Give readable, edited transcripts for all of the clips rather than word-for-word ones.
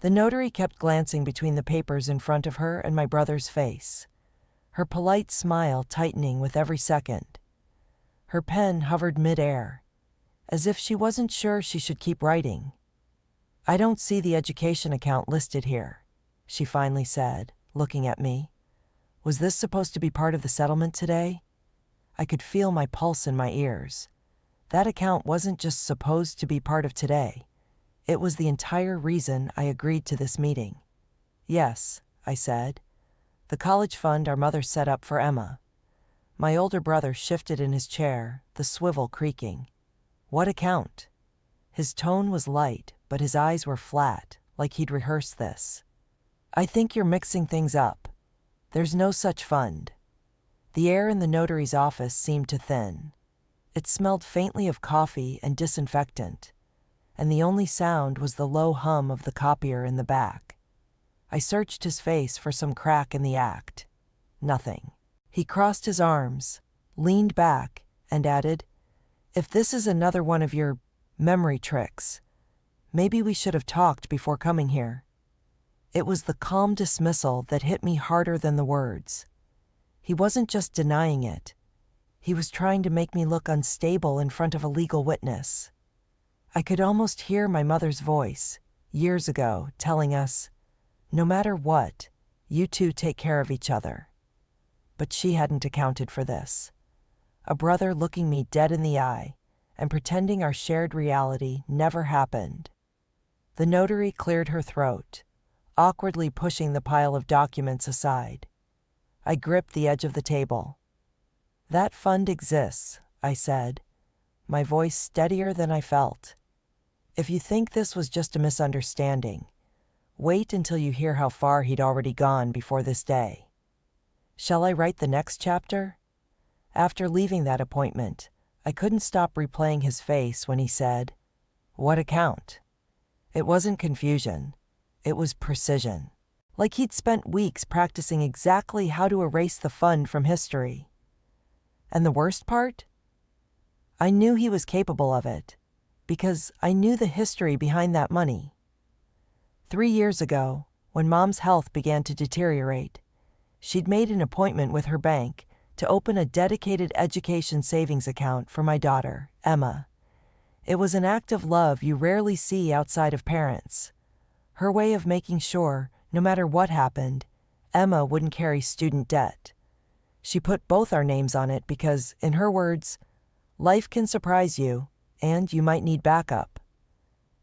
The notary kept glancing between the papers in front of her and my brother's face, her polite smile tightening with every second. Her pen hovered mid-air, as if she wasn't sure she should keep writing. "I don't see the education account listed here," she finally said, looking at me. Was this supposed to be part of the settlement today? I could feel my pulse in my ears. That account wasn't just supposed to be part of today. It was the entire reason I agreed to this meeting. "Yes," I said. "The college fund our mother set up for Emma." My older brother shifted in his chair, the swivel creaking. "What account?" His tone was light, but his eyes were flat, like he'd rehearsed this. "I think you're mixing things up. There's no such fund." The air in the notary's office seemed to thin. It smelled faintly of coffee and disinfectant, and the only sound was the low hum of the copier in the back. I searched his face for some crack in the act. Nothing. He crossed his arms, leaned back, and added, "If this is another one of your memory tricks, maybe we should have talked before coming here." It was the calm dismissal that hit me harder than the words. He wasn't just denying it. He was trying to make me look unstable in front of a legal witness. I could almost hear my mother's voice, years ago, telling us, "No matter what, you two take care of each other." But she hadn't accounted for this. A brother looking me dead in the eye and pretending our shared reality never happened. The notary cleared her throat, awkwardly pushing the pile of documents aside. I gripped the edge of the table. "That fund exists," I said, my voice steadier than I felt. "If you think this was just a misunderstanding, wait until you hear how far he'd already gone before this day." Shall I write the next chapter? After leaving that appointment, I couldn't stop replaying his face when he said, "What account?" It wasn't confusion. It was precision. Like he'd spent weeks practicing exactly how to erase the fund from history. And the worst part? I knew he was capable of it, because I knew the history behind that money. 3 years ago, when Mom's health began to deteriorate, she'd made an appointment with her bank to open a dedicated education savings account for my daughter, Emma. It was an act of love you rarely see outside of parents. Her way of making sure, no matter what happened, Emma wouldn't carry student debt. She put both our names on it because, in her words, life can surprise you, and you might need backup.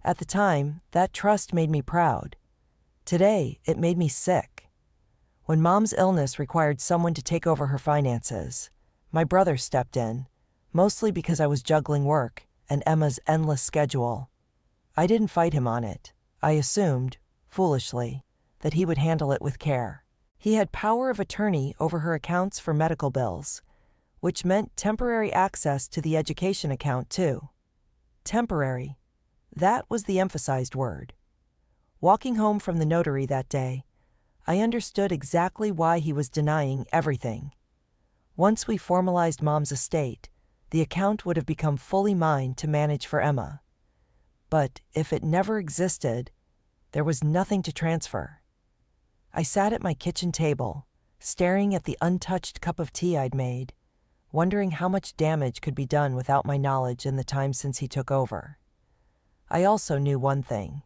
At the time, that trust made me proud. Today, it made me sick. When Mom's illness required someone to take over her finances, my brother stepped in, mostly because I was juggling work and Emma's endless schedule. I didn't fight him on it. I assumed, foolishly, that he would handle it with care. He had power of attorney over her accounts for medical bills, which meant temporary access to the education account, too. Temporary. That was the emphasized word. Walking home from the notary that day, I understood exactly why he was denying everything. Once we formalized Mom's estate, the account would have become fully mine to manage for Emma. But if it never existed, there was nothing to transfer. I sat at my kitchen table, staring at the untouched cup of tea I'd made, wondering how much damage could be done without my knowledge in the time since he took over. I also knew one thing.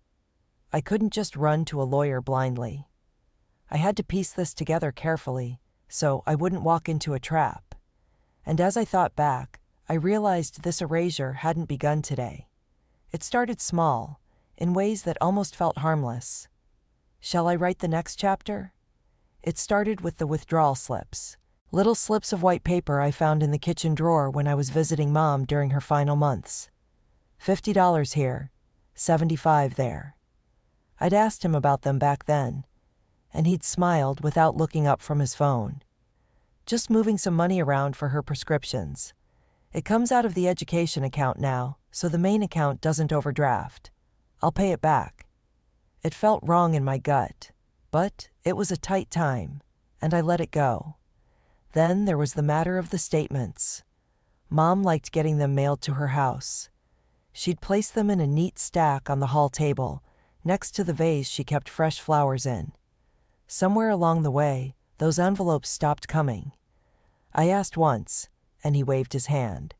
I couldn't just run to a lawyer blindly. I had to piece this together carefully, so I wouldn't walk into a trap. And as I thought back, I realized this erasure hadn't begun today. It started small, in ways that almost felt harmless. Shall I write the next chapter? It started with the withdrawal slips, little slips of white paper I found in the kitchen drawer when I was visiting Mom during her final months. $50 here, $75 there. I'd asked him about them back then, and he'd smiled without looking up from his phone. Just moving some money around for her prescriptions. It comes out of the education account now, so the main account doesn't overdraft. I'll pay it back. It felt wrong in my gut, but it was a tight time, and I let it go. Then there was the matter of the statements. Mom liked getting them mailed to her house. She'd place them in a neat stack on the hall table, next to the vase she kept fresh flowers in. Somewhere along the way, those envelopes stopped coming. I asked once, and he waved his hand.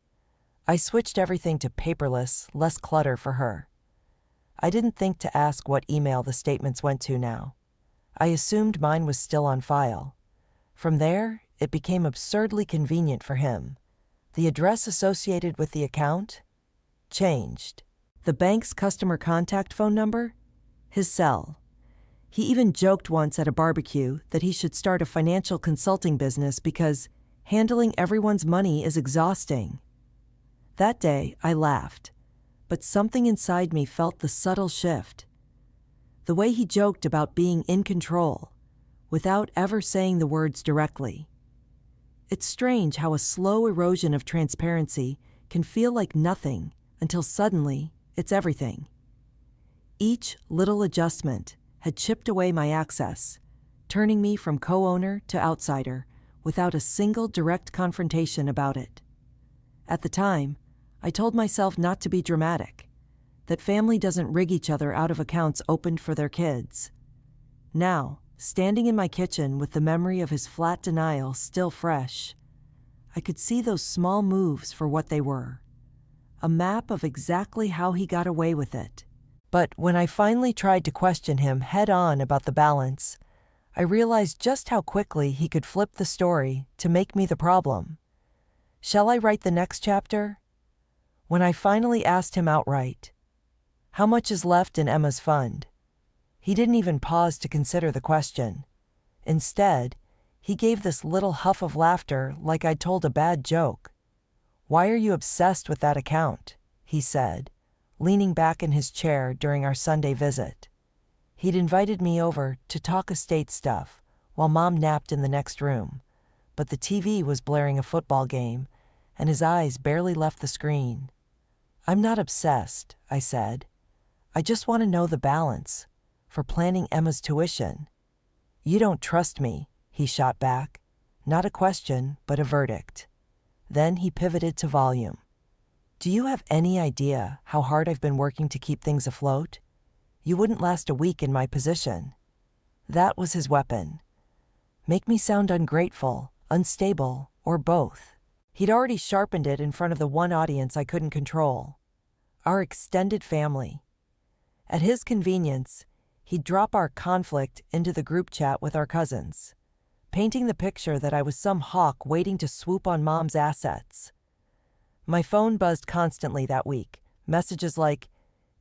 I switched everything to paperless, less clutter for her. I didn't think to ask what email the statements went to now. I assumed mine was still on file. From there, it became absurdly convenient for him. The address associated with the account changed. The bank's customer contact phone number? His cell. He even joked once at a barbecue that he should start a financial consulting business because handling everyone's money is exhausting. That day, I laughed, but something inside me felt the subtle shift. The way he joked about being in control, without ever saying the words directly. It's strange how a slow erosion of transparency can feel like nothing until suddenly it's everything. Each little adjustment had chipped away my access, turning me from co-owner to outsider without a single direct confrontation about it. At the time, I told myself not to be dramatic, that family doesn't rig each other out of accounts opened for their kids. Now, standing in my kitchen with the memory of his flat denial still fresh, I could see those small moves for what they were. A map of exactly how he got away with it. But when I finally tried to question him head-on about the balance, I realized just how quickly he could flip the story to make me the problem. Shall I write the next chapter? When I finally asked him outright, "How much is left in Emma's fund?" he didn't even pause to consider the question. Instead, he gave this little huff of laughter like I'd told a bad joke. "Why are you obsessed with that account?" he said, leaning back in his chair during our Sunday visit. He'd invited me over to talk estate stuff while Mom napped in the next room, but the TV was blaring a football game, and his eyes barely left the screen. "I'm not obsessed," I said. "I just want to know the balance for planning Emma's tuition." "You don't trust me," he shot back. Not a question, but a verdict. Then he pivoted to volume. "Do you have any idea how hard I've been working to keep things afloat? You wouldn't last a week in my position." That was his weapon. Make me sound ungrateful, unstable, or both. He'd already sharpened it in front of the one audience I couldn't control. Our extended family. At his convenience, he'd drop our conflict into the group chat with our cousins, painting the picture that I was some hawk waiting to swoop on Mom's assets. My phone buzzed constantly that week. Messages like,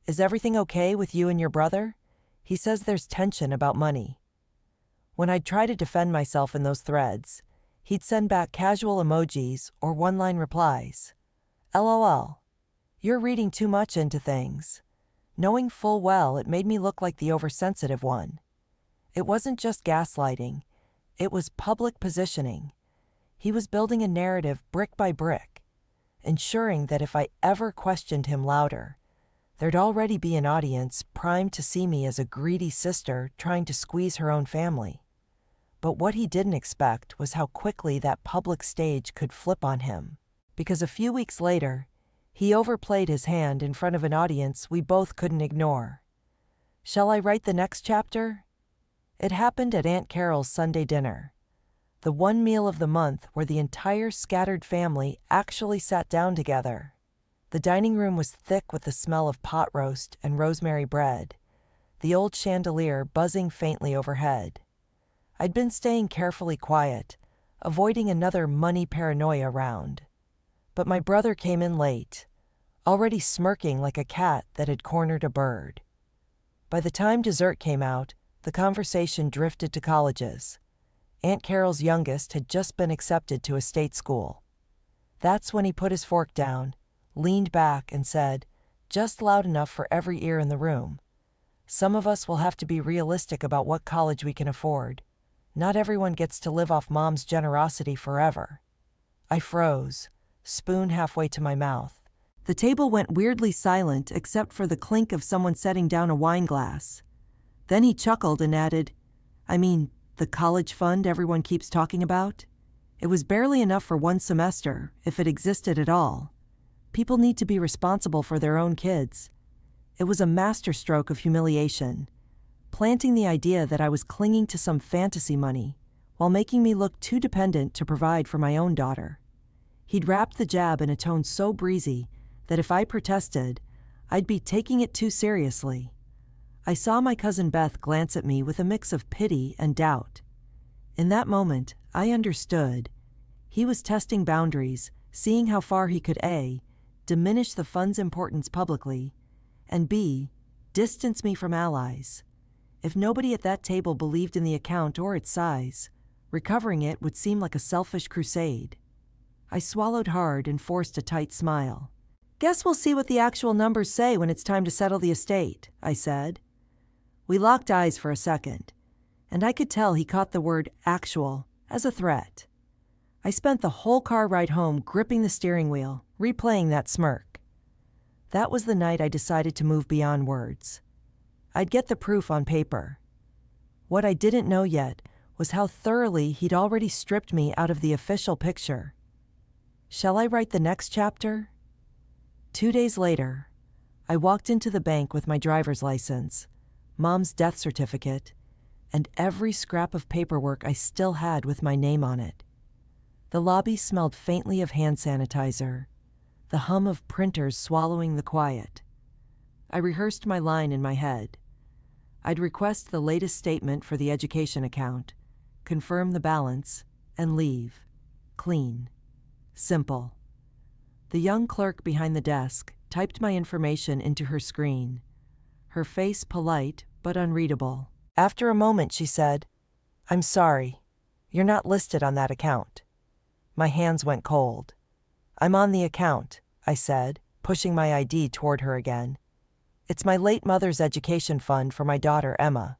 "Is everything okay with you and your brother? He says there's tension about money." When I'd try to defend myself in those threads, he'd send back casual emojis or one-line replies. "LOL. You're reading too much into things," knowing full well it made me look like the oversensitive one. It wasn't just gaslighting, it was public positioning. He was building a narrative brick by brick, ensuring that if I ever questioned him louder, there'd already be an audience primed to see me as a greedy sister trying to squeeze her own family. But what he didn't expect was how quickly that public stage could flip on him, because a few weeks later, he overplayed his hand in front of an audience we both couldn't ignore. Shall I write the next chapter? It happened at Aunt Carol's Sunday dinner, the one meal of the month where the entire scattered family actually sat down together. The dining room was thick with the smell of pot roast and rosemary bread, the old chandelier buzzing faintly overhead. I'd been staying carefully quiet, avoiding another money paranoia round. But my brother came in late, already smirking like a cat that had cornered a bird. By the time dessert came out, the conversation drifted to colleges. Aunt Carol's youngest had just been accepted to a state school. That's when he put his fork down, leaned back, and said, just loud enough for every ear in the room, "Some of us will have to be realistic about what college we can afford. Not everyone gets to live off Mom's generosity forever." I froze, spoon halfway to my mouth. The table went weirdly silent except for the clink of someone setting down a wine glass. Then he chuckled and added, "I mean, the college fund everyone keeps talking about? It was barely enough for one semester, if it existed at all. People need to be responsible for their own kids. It was a masterstroke of humiliation, planting the idea that I was clinging to some fantasy money while making me look too dependent to provide for my own daughter. He'd wrapped the jab in a tone so breezy that if I protested, I'd be taking it too seriously. I saw my cousin Beth glance at me with a mix of pity and doubt. In that moment, I understood. He was testing boundaries, seeing how far he could A, diminish the fund's importance publicly, and B, distance me from allies. If nobody at that table believed in the account or its size, recovering it would seem like a selfish crusade. I swallowed hard and forced a tight smile. "Guess we'll see what the actual numbers say when it's time to settle the estate," I said. We locked eyes for a second, and I could tell he caught the word actual as a threat. I spent the whole car ride home gripping the steering wheel, replaying that smirk. That was the night I decided to move beyond words. I'd get the proof on paper. What I didn't know yet was how thoroughly he'd already stripped me out of the official picture. Shall I write the next chapter? 2 days later, I walked into the bank with my driver's license, Mom's death certificate, and every scrap of paperwork I still had with my name on it. The lobby smelled faintly of hand sanitizer, the hum of printers swallowing the quiet. I rehearsed my line in my head. I'd request the latest statement for the education account, confirm the balance, and leave. Clean. Simple. The young clerk behind the desk typed my information into her screen, her face polite but unreadable. After a moment, she said, "I'm sorry. You're not listed on that account." My hands went cold. "I'm on the account," I said, pushing my ID toward her again. "It's my late mother's education fund for my daughter, Emma.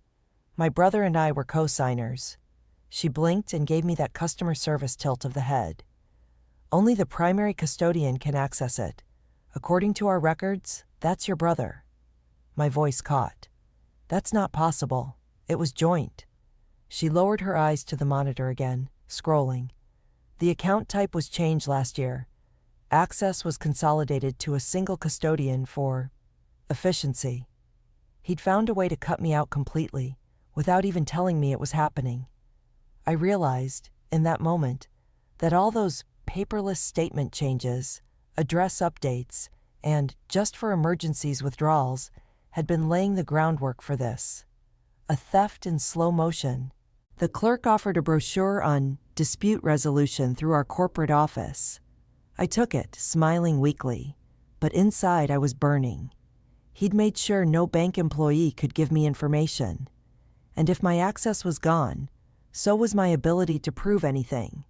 My brother and I were co-signers." She blinked and gave me that customer service tilt of the head. "Only the primary custodian can access it. According to our records, that's your brother." My voice caught. "That's not possible. It was joint." She lowered her eyes to the monitor again, scrolling. The account type was changed last year. Access was consolidated to a single custodian for efficiency. He'd found a way to cut me out completely, without even telling me it was happening. I realized, in that moment, that all those paperless statement changes, address updates, and just for emergencies withdrawals had been laying the groundwork for this. A theft in slow motion. The clerk offered a brochure on dispute resolution through our corporate office. I took it, smiling weakly, but inside I was burning. He'd made sure no bank employee could give me information. And if my access was gone, so was my ability to prove anything.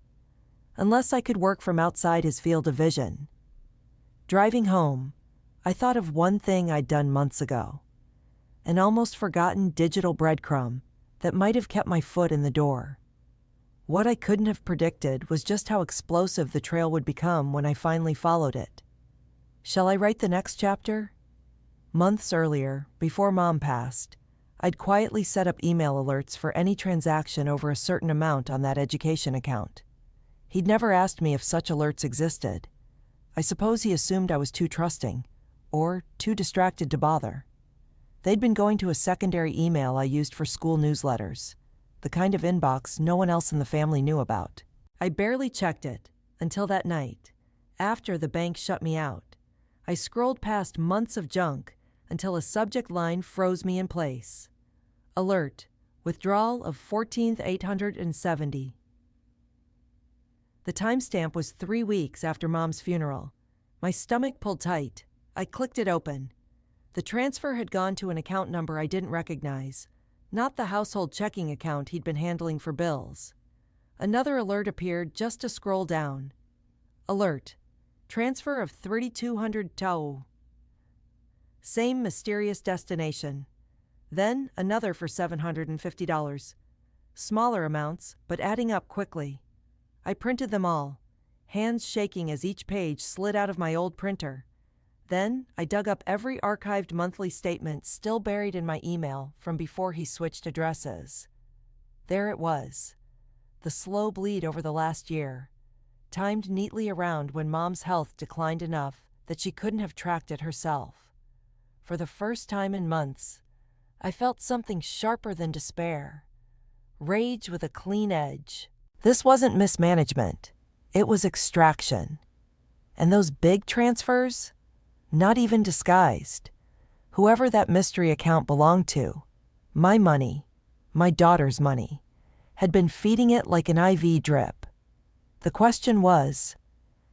Unless I could work from outside his field of vision. Driving home, I thought of one thing I'd done months ago. An almost forgotten digital breadcrumb that might have kept my foot in the door. What I couldn't have predicted was just how explosive the trail would become when I finally followed it. Shall I write the next chapter? Months earlier, before Mom passed, I'd quietly set up email alerts for any transaction over a certain amount on that education account. He'd never asked me if such alerts existed. I suppose he assumed I was too trusting, or too distracted to bother. They'd been going to a secondary email I used for school newsletters, the kind of inbox no one else in the family knew about. I barely checked it until that night, after the bank shut me out. I scrolled past months of junk until a subject line froze me in place. Alert, withdrawal of 14,870. The timestamp was 3 weeks after Mom's funeral. My stomach pulled tight. I clicked it open. The transfer had gone to an account number I didn't recognize, not the household checking account he'd been handling for bills. Another alert appeared just to scroll down. Alert. Transfer of 3,200 TAU. Same mysterious destination. Then another for $750. Smaller amounts, but adding up quickly. I printed them all, hands shaking as each page slid out of my old printer. Then I dug up every archived monthly statement still buried in my email from before he switched addresses. There it was, the slow bleed over the last year, timed neatly around when Mom's health declined enough that she couldn't have tracked it herself. For the first time in months, I felt something sharper than despair. Rage with a clean edge. This wasn't mismanagement. It was extraction. And those big transfers? Not even disguised. Whoever that mystery account belonged to, my money, my daughter's money, had been feeding it like an IV drip. The question was,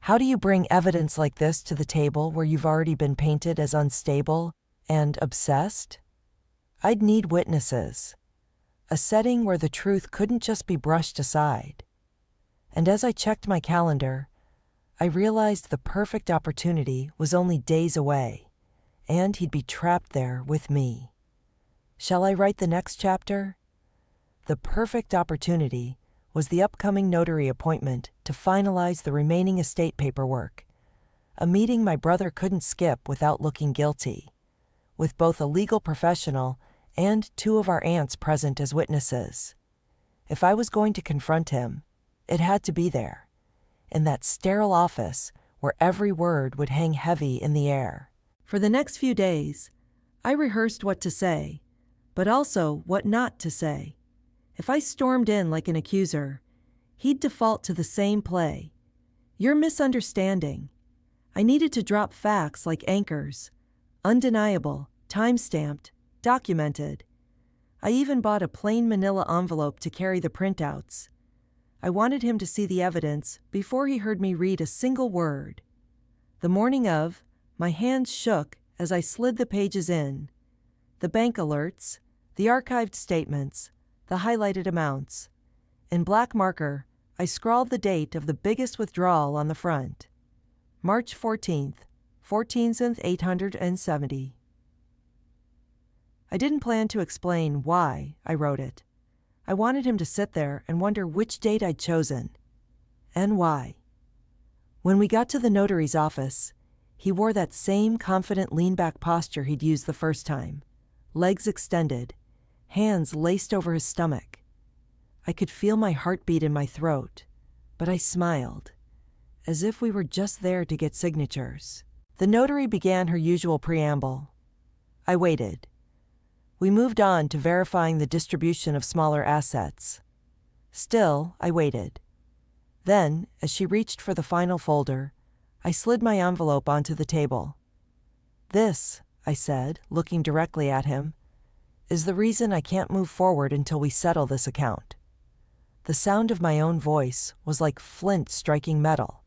how do you bring evidence like this to the table where you've already been painted as unstable and obsessed? I'd need witnesses. A setting where the truth couldn't just be brushed aside. And as I checked my calendar, I realized the perfect opportunity was only days away, and he'd be trapped there with me. Shall I write the next chapter? The perfect opportunity was the upcoming notary appointment to finalize the remaining estate paperwork, a meeting my brother couldn't skip without looking guilty, with both a legal professional and 2 of our aunts present as witnesses. If I was going to confront him, it had to be there, in that sterile office where every word would hang heavy in the air. For the next few days, I rehearsed what to say, but also what not to say. If I stormed in like an accuser, he'd default to the same play. You're misunderstanding. I needed to drop facts like anchors, undeniable, time-stamped, documented. I even bought a plain manila envelope to carry the printouts. I wanted him to see the evidence before he heard me read a single word. The morning of, my hands shook as I slid the pages in. The bank alerts, the archived statements, the highlighted amounts. In black marker, I scrawled the date of the biggest withdrawal on the front. March 14th, 14,870. I didn't plan to explain why I wrote it. I wanted him to sit there and wonder which date I'd chosen, and why. When we got to the notary's office, he wore that same confident lean-back posture he'd used the first time, legs extended, hands laced over his stomach. I could feel my heartbeat in my throat, but I smiled, as if we were just there to get signatures. The notary began her usual preamble. I waited. We moved on to verifying the distribution of smaller assets. Still, I waited. Then, as she reached for the final folder, I slid my envelope onto the table. This, I said, looking directly at him, is the reason I can't move forward until we settle this account. The sound of my own voice was like flint striking metal.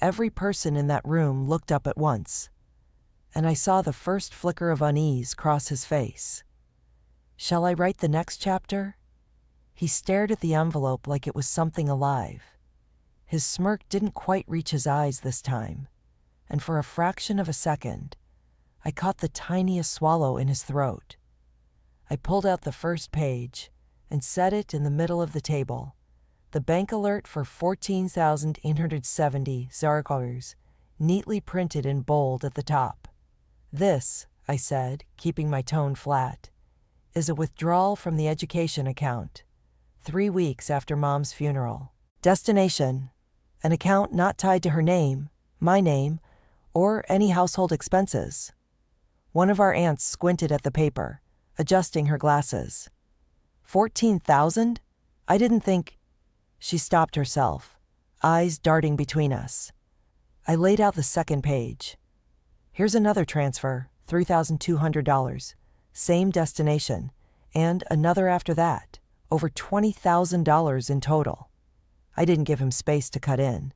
Every person in that room looked up at once, and I saw the first flicker of unease cross his face. Shall I write the next chapter? He stared at the envelope like it was something alive. His smirk didn't quite reach his eyes this time, and for a fraction of a second, I caught the tiniest swallow in his throat. I pulled out the first page and set it in the middle of the table, the bank alert for 14,870 zaragoza, neatly printed in bold at the top. This, I said, keeping my tone flat, is a withdrawal from the education account, 3 weeks after Mom's funeral. Destination, an account not tied to her name, my name, or any household expenses. One of our aunts squinted at the paper, adjusting her glasses. 14,000? I didn't think. She stopped herself, eyes darting between us. I laid out the second page. Here's another transfer, $3,200, same destination, and another after that, over $20,000 in total. I didn't give him space to cut in.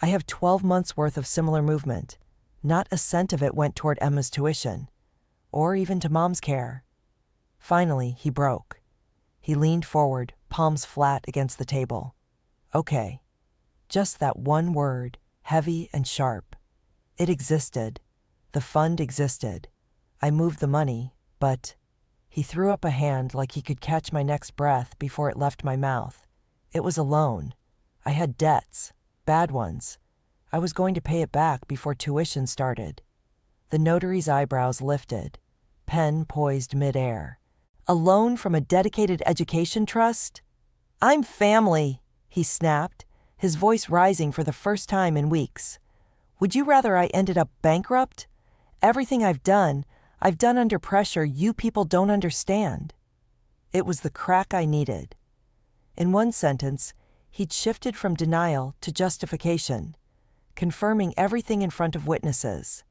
I have 12 months' worth of similar movement. Not a cent of it went toward Emma's tuition, or even to Mom's care. Finally, he broke. He leaned forward, palms flat against the table. Okay. Just that one word, heavy and sharp. It existed. The fund existed. I moved the money, but... He threw up a hand like he could catch my next breath before it left my mouth. It was a loan. I had debts, bad ones. I was going to pay it back before tuition started. The notary's eyebrows lifted, pen poised midair. A loan from a dedicated education trust? I'm family, he snapped, his voice rising for the first time in weeks. Would you rather I ended up bankrupt? Everything I've done, I've done under pressure you people don't understand. It was the crack I needed. In one sentence, he'd shifted from denial to justification, confirming everything in front of witnesses,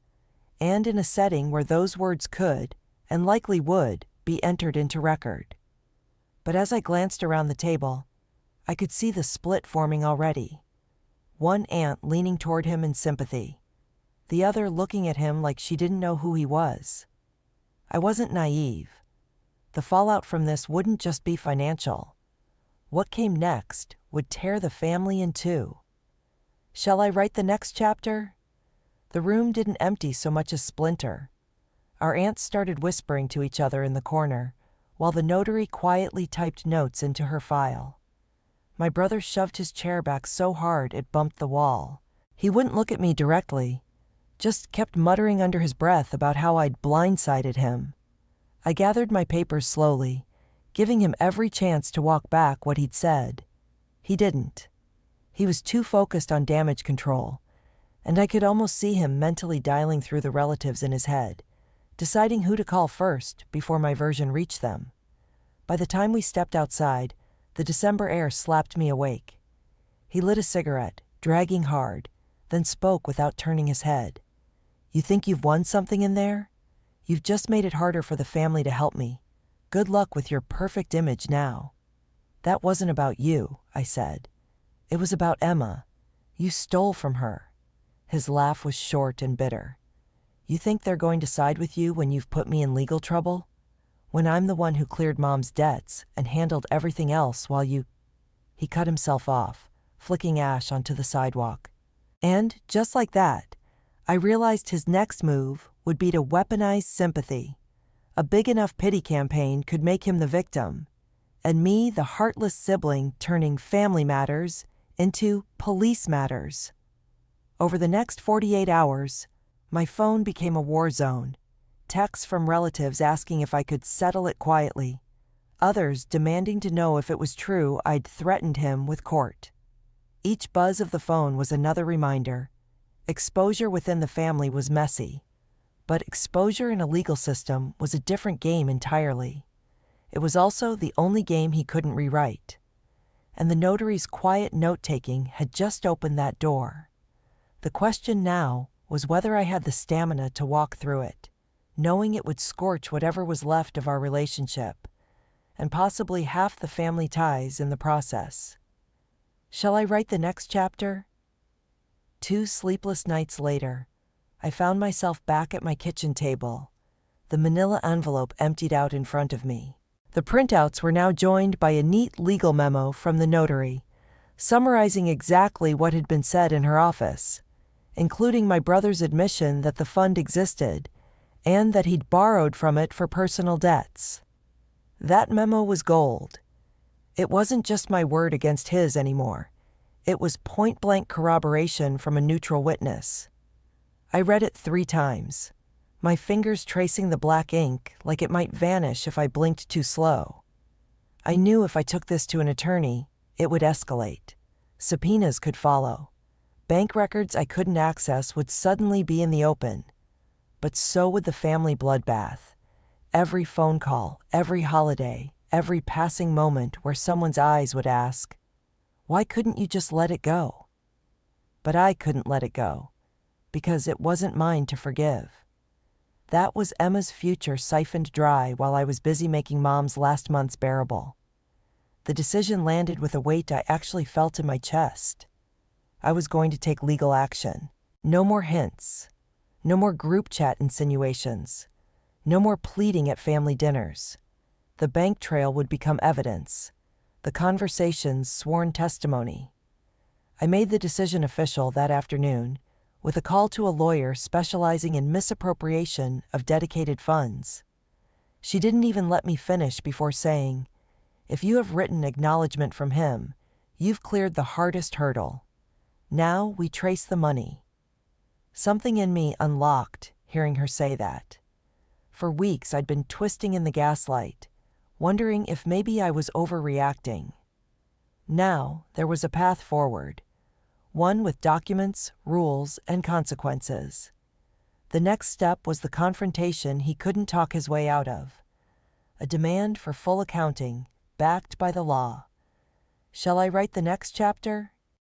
and in a setting where those words could, and likely would, be entered into record. But as I glanced around the table, I could see the split forming already. One aunt leaning toward him in sympathy, the other looking at him like she didn't know who he was. I wasn't naive. The fallout from this wouldn't just be financial. What came next would tear the family in two. Shall I write the next chapter? The room didn't empty so much as splinter. Our aunts started whispering to each other in the corner, while the notary quietly typed notes into her file. My brother shoved his chair back so hard it bumped the wall. He wouldn't look at me directly, just kept muttering under his breath about how I'd blindsided him. I gathered my papers slowly, giving him every chance to walk back what he'd said. He didn't. He was too focused on damage control, and I could almost see him mentally dialing through the relatives in his head, deciding who to call first before my version reached them. By the time we stepped outside, the December air slapped me awake. He lit a cigarette, dragging hard, then spoke without turning his head. You think you've won something in there? You've just made it harder for the family to help me. Good luck with your perfect image now. That wasn't about you, I said. It was about Emma. You stole from her. His laugh was short and bitter. You think they're going to side with you when you've put me in legal trouble? When I'm the one who cleared Mom's debts and handled everything else while you... He cut himself off, flicking ash onto the sidewalk. And, just like that, I realized his next move would be to weaponize sympathy. A big enough pity campaign could make him the victim, and me the heartless sibling turning family matters into police matters. Over the next 48 hours, my phone became a war zone. Texts from relatives asking if I could settle it quietly. Others demanding to know if it was true I'd threatened him with court. Each buzz of the phone was another reminder. Exposure within the family was messy, but exposure in a legal system was a different game entirely. It was also the only game he couldn't rewrite. And the notary's quiet note-taking had just opened that door. The question now was whether I had the stamina to walk through it, knowing it would scorch whatever was left of our relationship, and possibly half the family ties in the process. Shall I write the next chapter? 2 sleepless nights later, I found myself back at my kitchen table, the manila envelope emptied out in front of me. The printouts were now joined by a neat legal memo from the notary, summarizing exactly what had been said in her office, including my brother's admission that the fund existed and that he'd borrowed from it for personal debts. That memo was gold. It wasn't just my word against his anymore. It was point-blank corroboration from a neutral witness. I read it 3 times, my fingers tracing the black ink like it might vanish if I blinked too slow. I knew if I took this to an attorney, it would escalate. Subpoenas could follow. Bank records I couldn't access would suddenly be in the open. But so would the family bloodbath. Every phone call, every holiday, every passing moment where someone's eyes would ask, "Why couldn't you just let it go?" But I couldn't let it go, because it wasn't mine to forgive. That was Emma's future siphoned dry while I was busy making Mom's last months bearable. The decision landed with a weight I actually felt in my chest. I was going to take legal action. No more hints. No more group chat insinuations. No more pleading at family dinners. The bank trail would become evidence. The conversations sworn testimony. I made the decision official that afternoon, with a call to a lawyer specializing in misappropriation of dedicated funds. She didn't even let me finish before saying, "If you have written acknowledgement from him, you've cleared the hardest hurdle. Now we trace the money." Something in me unlocked hearing her say that. For weeks I'd been twisting in the gaslight, wondering if maybe I was overreacting. Now there was a path forward, one with documents, rules, and consequences. The next step was the confrontation he couldn't talk his way out of. A demand for full accounting, backed by the law. Shall I write the next chapter?